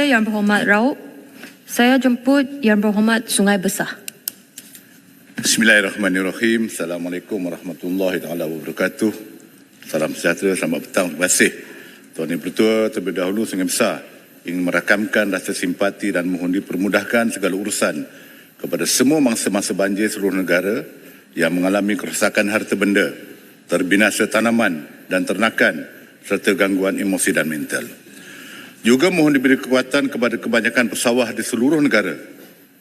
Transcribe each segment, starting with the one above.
Yang Berhormat Raub, saya jemput Yang Berhormat Sungai Besar. Bismillahirrahmanirrahim. Assalamualaikum warahmatullahi taala wabarakatuh. Salam sejahtera, selamat petang. Terima kasih Tuan Yang Pertua. Terlebih dahulu Sungai Besar ingin merakamkan rasa simpati dan mohon dipermudahkan segala urusan kepada semua mangsa-mangsa banjir seluruh negara yang mengalami kerosakan harta benda, terbinasa tanaman dan ternakan serta gangguan emosi dan mental. Juga mohon diberi kekuatan kepada kebanyakan pesawah di seluruh negara,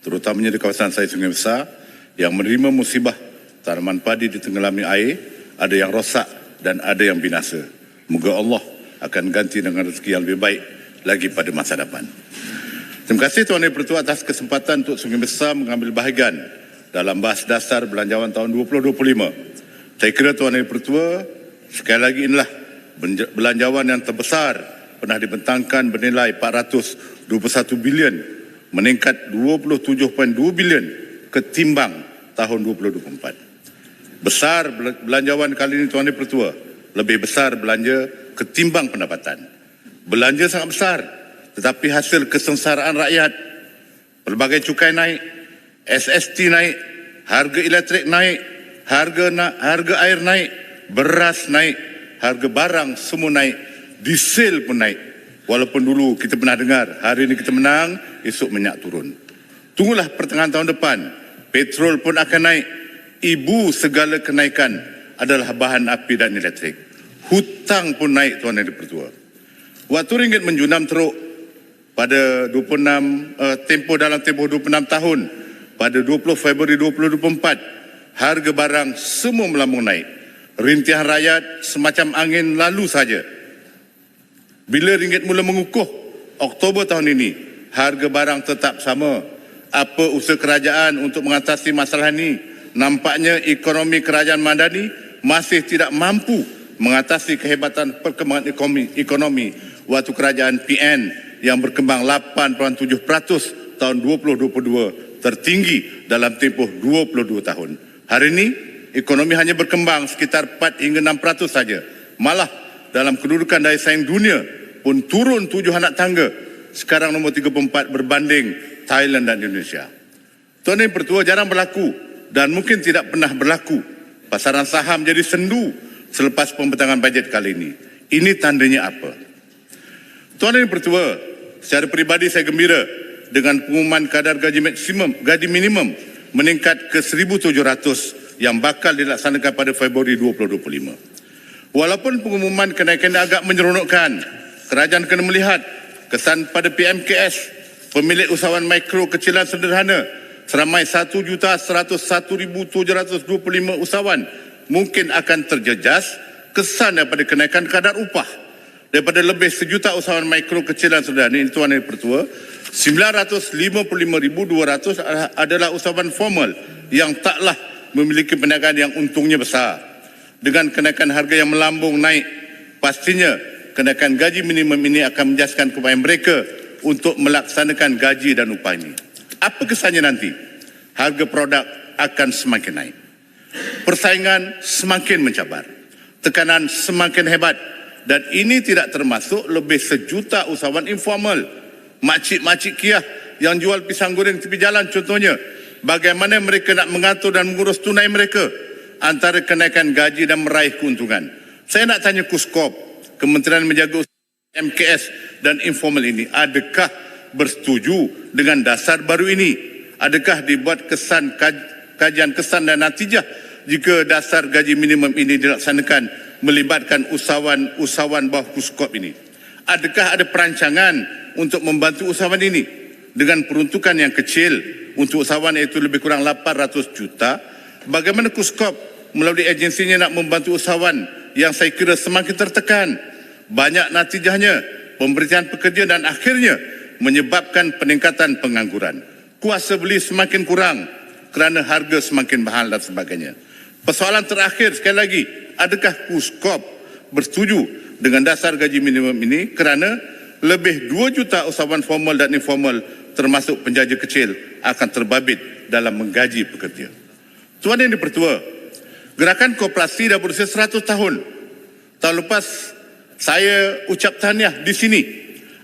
terutamanya di kawasan saya Sungai Besar yang menerima musibah tanaman padi ditenggelami air, ada yang rosak dan ada yang binasa. Moga Allah akan ganti dengan rezeki yang lebih baik lagi pada masa depan. Terima kasih Tuan Yang Pertua atas kesempatan untuk Sungai Besar mengambil bahagian dalam bahas dasar belanjawan tahun 2025. Saya kira Tuan Yang Pertua, sekali lagi inilah belanjawan yang terbesar pernah dibentangkan bernilai 421 bilion, meningkat 27.2 bilion ketimbang tahun 2024. Besar belanjawan kali ini Tuan Yang Pertua, lebih besar belanja ketimbang pendapatan. Belanja sangat besar, tetapi hasil kesengsaraan rakyat, pelbagai cukai naik, SST naik, harga elektrik naik, harga air naik, beras naik, harga barang semua naik, diesel pun naik. Walaupun dulu kita pernah dengar, hari ini kita menang, esok minyak turun. Tunggulah pertengahan tahun depan, petrol pun akan naik. Ibu segala kenaikan adalah bahan api dan elektrik. Hutang pun naik Tuan Yang Pertua. Waktu ringgit menjunam teruk pada 26 dalam tempoh 26 tahun, pada 20 Februari 2024, harga barang semua melambung naik. Rintihan rakyat semacam angin lalu saja. Bila ringgit mula mengukuh Oktober tahun ini, harga barang tetap sama. Apa usaha kerajaan untuk mengatasi masalah ini? Nampaknya ekonomi kerajaan Madani masih tidak mampu mengatasi kehebatan perkembangan ekonomi waktu kerajaan PN yang berkembang 8.7% tahun 2022, tertinggi dalam tempoh 22 tahun. Hari ini ekonomi hanya berkembang sekitar 4 hingga 6% saja. Malah dalam kedudukan daya saing dunia pun turun 7 anak tangga. Sekarang nombor 34 berbanding Thailand dan Indonesia. Tuan Yang Pertua, jarang berlaku dan mungkin tidak pernah berlaku pasaran saham jadi sendu selepas pembentangan bajet kali ini. Ini tandanya apa? Tuan Yang Pertua, secara peribadi saya gembira dengan pengumuman kadar gaji minimum meningkat ke 1,700 yang bakal dilaksanakan pada Februari 2025. Walaupun pengumuman kenaikan agak menyeronokkan, kerajaan kena melihat kesan pada PMKS, pemilik usahawan mikro kecilan sederhana, seramai 1,101,725 usahawan mungkin akan terjejas kesan daripada kenaikan kadar upah. Daripada lebih 1 juta usahawan mikro kecilan sederhana ini Tuan Yang Pertua, 955,200 adalah usahawan formal yang taklah memiliki perniagaan yang untungnya besar. Dengan kenaikan harga yang melambung naik, pastinya kenaikan gaji minimum ini akan menjaskan kepada mereka untuk melaksanakan gaji dan upah ini. Apa kesannya nanti? Harga produk akan semakin naik. Persaingan semakin mencabar. Tekanan semakin hebat. Dan ini tidak termasuk lebih 1 juta usahawan informal. Makcik-makcik Kia yang jual pisang goreng tepi jalan contohnya. Bagaimana mereka nak mengatur dan mengurus tunai mereka antara kenaikan gaji dan meraih keuntungan. Saya nak tanya Kuskop, Kementerian Menjaga Usaha MKS dan informal ini, adakah bersetuju dengan dasar baru ini? Adakah dibuat kajian kesan dan natijah jika dasar gaji minimum ini dilaksanakan melibatkan usahawan bawah Kuskop ini? Adakah ada perancangan untuk membantu usahawan ini dengan peruntukan yang kecil untuk usahawan iaitu lebih kurang 800 juta? Bagaimana Kuskop melalui agensinya nak membantu usahawan yang saya kira semakin tertekan? Banyak natijahnya, pemberian pekerjaan dan akhirnya menyebabkan peningkatan pengangguran. Kuasa beli semakin kurang kerana harga semakin mahal dan sebagainya. Persoalan terakhir sekali lagi, adakah Kuskop bersetuju dengan dasar gaji minimum ini kerana lebih 2 juta usahawan formal dan informal termasuk penjaja kecil akan terbabit dalam menggaji pekerja. Tuan Yang Pertua, gerakan koperasi dah berusia 100 tahun. Tahun lepas saya ucap tahniah di sini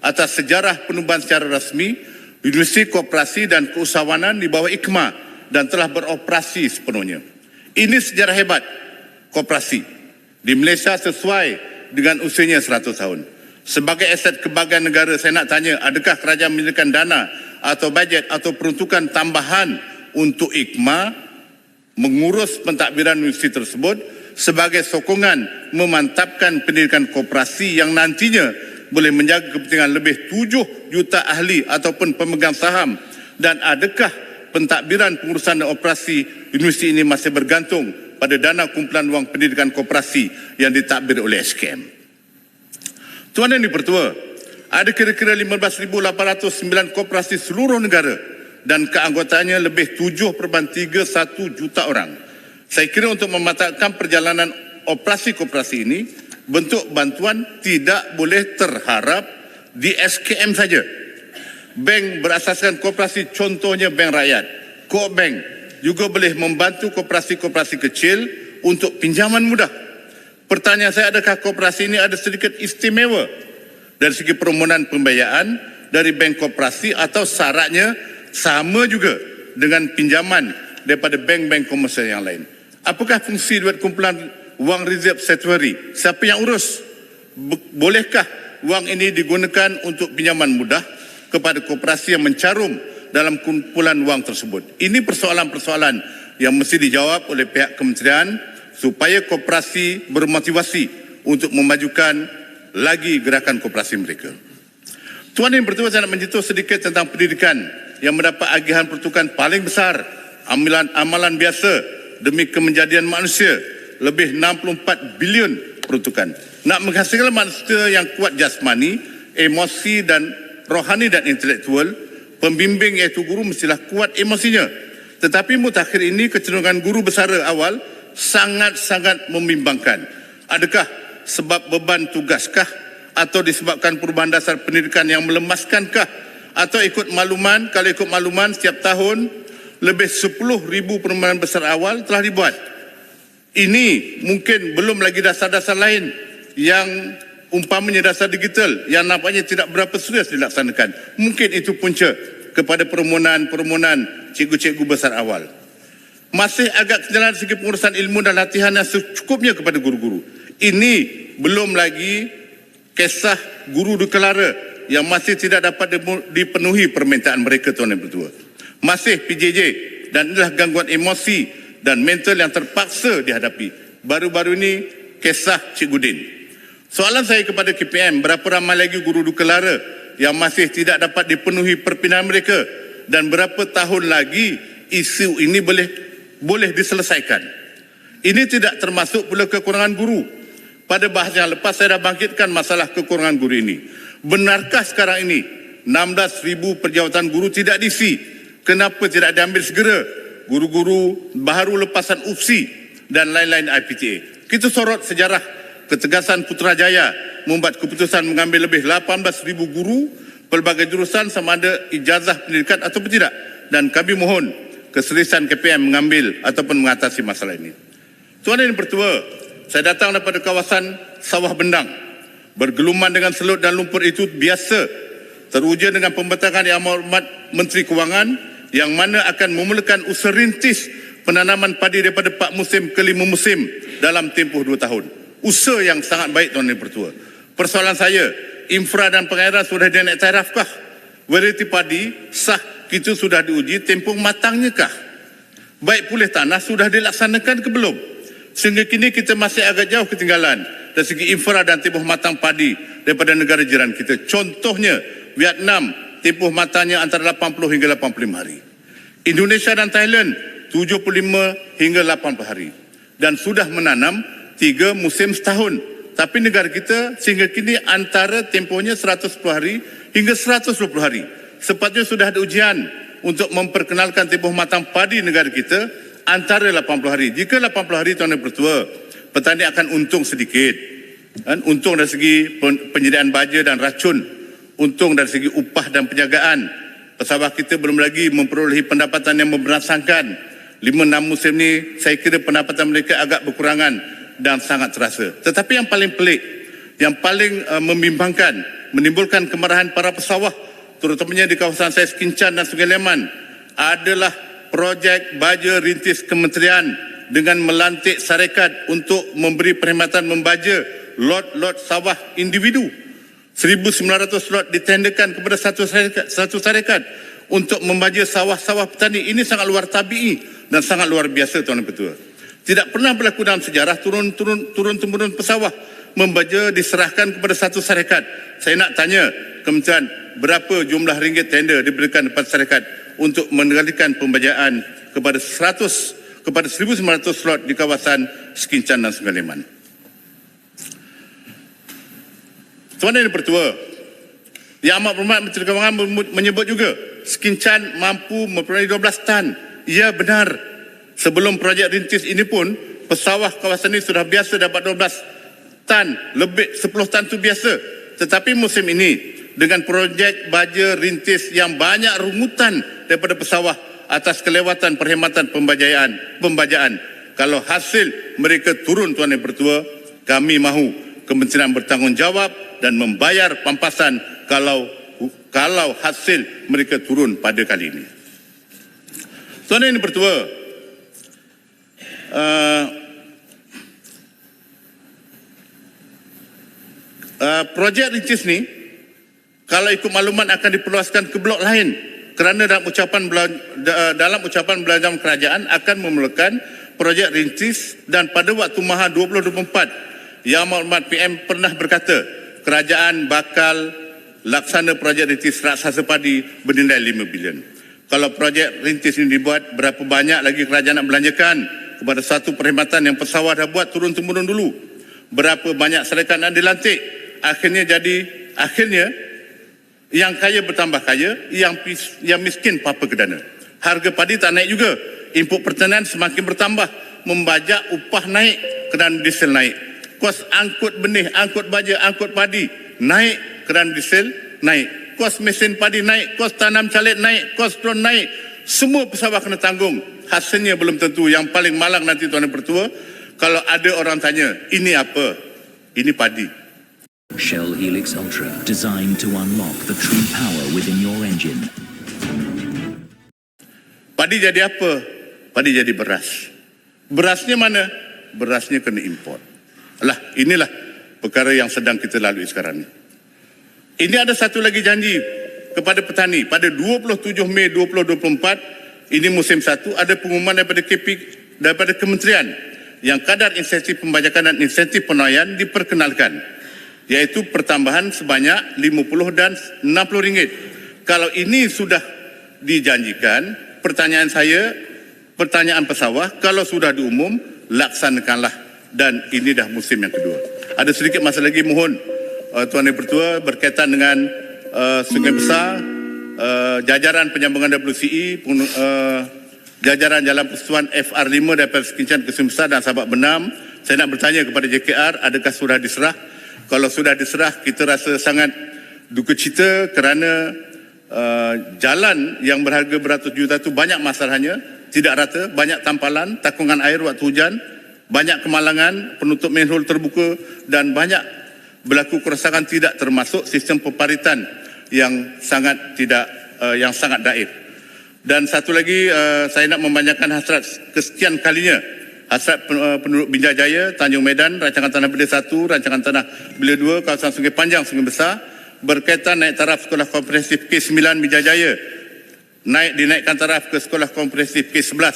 atas sejarah penubuhan secara rasmi Universiti Koperasi dan Keusahawanan di bawah IKMA dan telah beroperasi sepenuhnya. Ini sejarah hebat koperasi di Malaysia sesuai dengan usianya 100 tahun. Sebagai aset kebanggaan negara, saya nak tanya, adakah kerajaan menyediakan dana atau bajet atau peruntukan tambahan untuk IKMA mengurus pentadbiran universiti tersebut sebagai sokongan memantapkan pendidikan koperasi yang nantinya boleh menjaga kepentingan lebih 7 juta ahli ataupun pemegang saham, dan adakah pentadbiran pengurusan dan operasi universiti ini masih bergantung pada dana kumpulan wang pendidikan koperasi yang ditadbir oleh SKM. Tuan Yang Dipertua, ada kira-kira 15,809 koperasi seluruh negara dan keanggotaannya lebih 7.31 juta orang. Saya kira untuk mematapkan perjalanan operasi koperasi ini, bentuk bantuan tidak boleh terharap di SKM saja. Bank berasaskan koperasi, contohnya Bank Rakyat, Co-op Bank, juga boleh membantu koperasi-koperasi kecil untuk pinjaman mudah. Pertanyaan saya, adakah koperasi ini ada sedikit istimewa dari segi permohonan pembiayaan dari bank koperasi atau syaratnya sama juga dengan pinjaman daripada bank-bank komersial yang lain? Apakah fungsi duit kumpulan wang reserve statutory? Siapa yang urus? Bolehkah wang ini digunakan untuk pinjaman mudah kepada koperasi yang mencarum dalam kumpulan wang tersebut? Ini persoalan-persoalan yang mesti dijawab oleh pihak kementerian supaya koperasi bermotivasi untuk memajukan lagi gerakan koperasi mereka. Tuan Yang Dipertua, saya nak menyentuh sedikit tentang pendidikan yang mendapat agihan peruntukan paling besar, amalan biasa demi kemenjadian manusia, lebih 64 bilion peruntukan. Nak menghasilkan manusia yang kuat jasmani, emosi dan rohani dan intelektual, pembimbing iaitu guru mestilah kuat emosinya. Tetapi mutakhir ini kecenderungan guru besara awal sangat-sangat membimbangkan. Adakah sebab beban tugaskah atau disebabkan perubahan dasar pendidikan yang melemaskankah atau ikut makluman? Kalau ikut makluman, setiap tahun lebih 10,000 permohonan besar awal telah dibuat. Ini mungkin belum lagi dasar-dasar lain yang umpamanya dasar digital yang nampaknya tidak berapa serius dilaksanakan. Mungkin itu punca kepada permohonan cikgu-cikgu besar awal. Masih agak kejalan segi pengurusan ilmu dan latihan yang secukupnya kepada guru-guru. Ini belum lagi kisah guru dikelara yang masih tidak dapat dipenuhi permintaan mereka, Tuan Yang Dipertua. Masih PJJ dan inilah gangguan emosi dan mental yang terpaksa dihadapi. Baru-baru ini kisah Cikgu Din. Soalan saya kepada KPM, berapa ramai lagi guru dikelara yang masih tidak dapat dipenuhi perpindahan mereka, dan berapa tahun lagi isu ini boleh diselesaikan? Ini tidak termasuk pula kekurangan guru. Pada bahas yang lepas saya dah bangkitkan masalah kekurangan guru ini. Benarkah sekarang ini 16,000 perjawatan guru tidak diisi? Kenapa tidak diambil segera? Guru-guru baru lepasan UFSI dan lain-lain IPTA. Kita sorot sejarah ketegasan Putrajaya membuat keputusan mengambil lebih 18,000 guru pelbagai jurusan sama ada ijazah pendidikan ataupun tidak. Dan kami mohon keseriusan KPM mengambil ataupun mengatasi masalah ini. Tuan Yang Dipertua, saya datang daripada kawasan Sawah Bendang. Bergeluman dengan selut dan lumpur itu biasa. Teruja dengan pembentakan Yang Amat Menteri Kewangan yang mana akan memulakan usaha rintis penanaman padi daripada 4 musim ke 5 musim dalam tempoh 2 tahun. Usaha yang sangat baik, Tuan Yang Dipertua. Persoalan saya, infra dan pengairan sudah dinaik tarafkah? Varieti padi sah kita sudah diuji tempoh matangnya kah? Baik pulih tanah sudah dilaksanakan ke belum? Sehingga kini kita masih agak jauh ketinggalan dari segi infra dan tempoh matang padi daripada negara jiran kita. Contohnya Vietnam, tempoh matangnya antara 80 hingga 85 hari. Indonesia dan Thailand 75 hingga 80 hari. Dan sudah menanam 3 musim setahun. Tapi negara kita sehingga kini antara tempohnya 110 hari hingga 120 hari. Sepatutnya sudah ada ujian untuk memperkenalkan tempoh matang padi negara kita antara 80 hari. Jika 80 hari, Tuan Yang Dipertua, petani akan untung sedikit. Untung dari segi penyediaan baja dan racun. Untung dari segi upah dan penjagaan. Pesawah kita belum lagi memperolehi pendapatan yang memberangsangkan. 5-6 musim ni saya kira pendapatan mereka agak berkurangan dan sangat terasa. Tetapi yang paling pelik, yang paling membimbangkan menimbulkan kemarahan para pesawah terutamanya di kawasan saya Skincan dan Sungai Leman adalah projek baja rintis kementerian dengan melantik syarikat untuk memberi perkhidmatan membaja lot-lot sawah individu. 1,900 lot ditenderkan kepada satu syarikat untuk membaja sawah-sawah petani. Ini sangat luar tabi'i dan sangat luar biasa, Tuan Ketua. Tidak pernah berlaku dalam sejarah turun-temurun pesawah membaja diserahkan kepada satu syarikat. Saya nak tanya Kementerian, berapa jumlah ringgit tender diberikan kepada syarikat untuk mengendalikan pembajaan kepada 1,900 slot di kawasan Skincan dan Sungai Leman. Tuan Yang Pertua, Yang Amat Berhormat Menteri Keuangan menyebut juga Skincan mampu memperoleh 12 tan. Ya, benar. Sebelum projek rintis ini pun, pesawah kawasan ini sudah biasa dapat 12 tan. Lebih 10 tan itu biasa. Tetapi musim ini, dengan projek baja rintis yang banyak rungutan daripada pesawah atas kelewatan perkhidmatan pembajaan. Kalau hasil mereka turun, Tuan Yang Pertua, kami mahu Kementerian bertanggungjawab dan membayar pampasan kalau hasil mereka turun pada kali ini. Tuan Yang Pertua, projek rintis ni kalau ikut maklumat akan diperluaskan ke blok lain kerana dalam ucapan belanjawan kerajaan akan memerlukan projek rintis dan pada waktu Maha 2024 Yang Amat Berhormat PM pernah berkata kerajaan bakal laksana projek rintis raksasa padi bernilai 5 bilion. Kalau projek rintis ini dibuat, berapa banyak lagi kerajaan nak belanjakan kepada satu perkhidmatan yang pesawah dah buat turun-temurun dulu? Berapa banyak syarikat nak dilantik? Akhirnya yang kaya bertambah kaya, yang miskin papa ke dana. Harga padi tak naik juga. Input pertanian semakin bertambah, membajak upah naik kerana diesel naik. Kos angkut benih, angkut baja, angkut padi naik kerana diesel naik. Kos mesin padi naik, kos tanam caleg naik, kos drone naik. Semua pesawah kena tanggung. Hasilnya belum tentu. Yang paling malang nanti, Tuan Yang Pertua, kalau ada orang tanya, ini apa? Ini padi. Shell Helix Ultra, designed to unlock the true power within your engine. Padi jadi apa? Padi jadi beras. Berasnya mana? Berasnya kena import. Inilah perkara yang sedang kita lalui sekarang ni. Ini ada satu lagi janji kepada petani. Pada 27 Mei 2024, ini musim 1, ada pengumuman daripada kementerian yang kadar insentif pembajakan dan insentif penuaian diperkenalkan, iaitu pertambahan sebanyak 50 dan 60 ringgit. Kalau ini sudah dijanjikan, pertanyaan pesawah, kalau sudah diumum, laksanakanlah. Dan ini dah musim yang kedua. Ada sedikit masa lagi, mohon Tuan Yang Pertua, berkaitan dengan Sungai Besar, jajaran penyambangan WCE, jajaran jalan persekutuan FR5 daripada Skincan ke Sungai Besar dan Sabak Benam. Saya nak bertanya kepada JKR, adakah sudah diserah? Kalau sudah diserah, kita rasa sangat duka cita kerana jalan yang berharga beratus juta itu banyak masalahnya, tidak rata, banyak tampalan, takungan air waktu hujan, banyak kemalangan, penutup manhole terbuka dan banyak berlaku kerosakan, tidak termasuk sistem peparitan yang sangat daif. Dan satu lagi, saya nak membanyakan hasrat kesekian kalinya, hasrat penduduk Binjai Jaya, Tanjung Medan, Rancangan Tanah Belia 1, Rancangan Tanah Belia 2, kawasan Sungai Panjang, Sungai Besar, berkaitan naik taraf Sekolah Komprehensif K9 Binjai Jaya, dinaikkan taraf ke Sekolah Komprehensif K11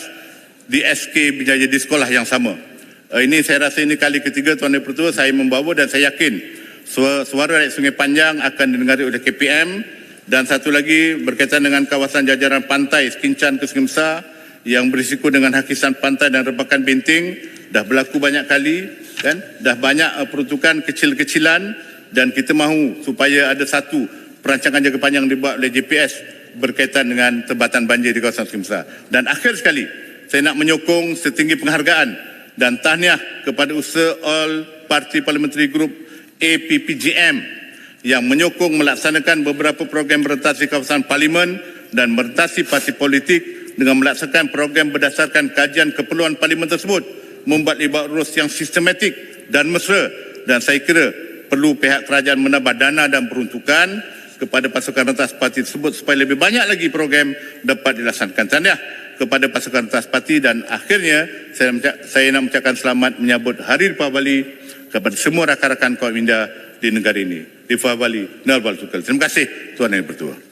di SK Binjai Jaya, di sekolah yang sama. Ini saya rasa ini kali ketiga, Tuan Yang Pertua, saya membawa dan saya yakin suara rakyat Sungai Panjang akan didengari oleh KPM. Dan satu lagi berkaitan dengan kawasan jajaran pantai Skincan ke Sungai Besar yang berisiko dengan hakisan pantai dan rebakan benting, dah berlaku banyak kali, kan? Dah banyak peruntukan kecil-kecilan dan kita mahu supaya ada satu perancangan jangka panjang dibuat oleh JPS berkaitan dengan tebatan banjir di kawasan Sungai Besar. Dan akhir sekali, saya nak menyokong setinggi penghargaan dan tahniah kepada usaha All Party Parliamentary Group APPGM yang menyokong melaksanakan beberapa program berentasi kawasan parlimen dan merentasi parti politik dengan melaksanakan program berdasarkan kajian keperluan parlimen tersebut, membuat libat urus yang sistematik dan mesra. Dan saya kira perlu pihak kerajaan menambah dana dan peruntukan kepada pasukan rentas parti tersebut supaya lebih banyak lagi program dapat dilaksanakan. Tahniah kepada pasukan rentas parti dan akhirnya saya nak mengucapkan selamat menyambut Hari Deepavali kepada semua rakan-rakan kaum India di negara ini. Deepavali Nalwal Tukal. Terima kasih Tuan Yang Bertuah.